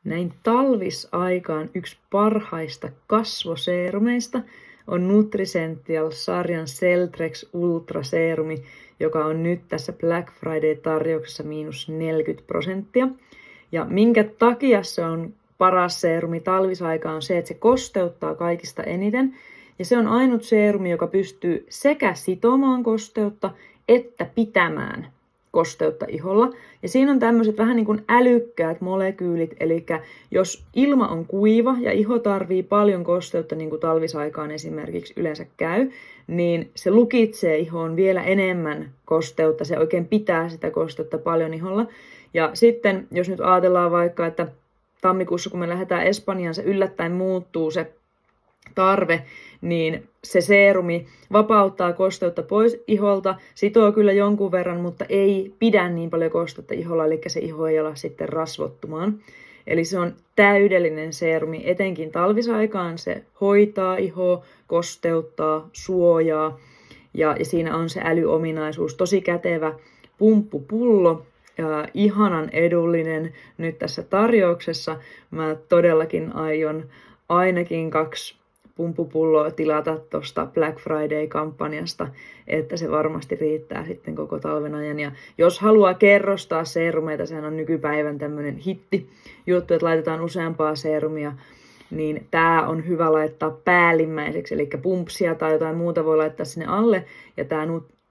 Näin talvisaikaan yksi parhaista kasvoseerumeista on Nutricential-sarjan Celtrex Ultra Serumi, joka on nyt tässä Black Friday-tarjouksessa -40%. Ja minkä takia se on paras seerumi talvisaikaan on se, että se kosteuttaa kaikista eniten. Ja se on ainut seerumi, joka pystyy sekä sitomaan kosteutta että pitämään kosteutta iholla. Ja siinä on tämmöiset vähän niin kuin älykkäät molekyylit, eli jos ilma on kuiva ja iho tarvii paljon kosteutta, niin kuin talvisaikaan esimerkiksi yleensä käy, niin se lukitsee ihoon vielä enemmän kosteutta, se oikein pitää sitä kosteutta paljon iholla. Ja sitten, jos nyt ajatellaan vaikka, että tammikuussa, kun me lähdetään Espanjaan, se yllättäen muuttuu se tarve, niin se seerumi vapauttaa kosteutta pois iholta, sitoo kyllä jonkun verran, mutta ei pidä niin paljon kosteutta iholla, eli se iho ei ala sitten rasvottumaan. Eli se on täydellinen seerumi, etenkin talvisaikaan se hoitaa ihoa, kosteuttaa, suojaa ja siinä on se älyominaisuus, tosi kätevä pumppupullo. Ihanan edullinen nyt tässä tarjouksessa. Mä todellakin aion ainakin 2 pumppupulloa tilata tuosta Black Friday-kampanjasta, että se varmasti riittää sitten koko talven ajan. Ja jos haluaa kerrostaa seerumeita, sehän on nykypäivän tämmöinen hitti juttu, että laitetaan useampaa seerumia, niin tää on hyvä laittaa päällimmäiseksi, eli pumpsia tai jotain muuta voi laittaa sinne alle, ja tää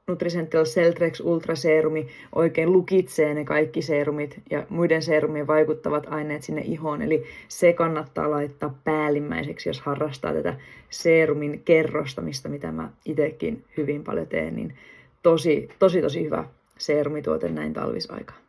Nutricential Celtrex Ultra Serumi oikein lukitsee ne kaikki seerumit ja muiden seerumien vaikuttavat aineet sinne ihoon. Eli se kannattaa laittaa päällimmäiseksi, jos harrastaa tätä seerumin kerrostamista, mitä mä itsekin hyvin paljon teen. Niin tosi hyvä seerumituote näin talvisaikaan.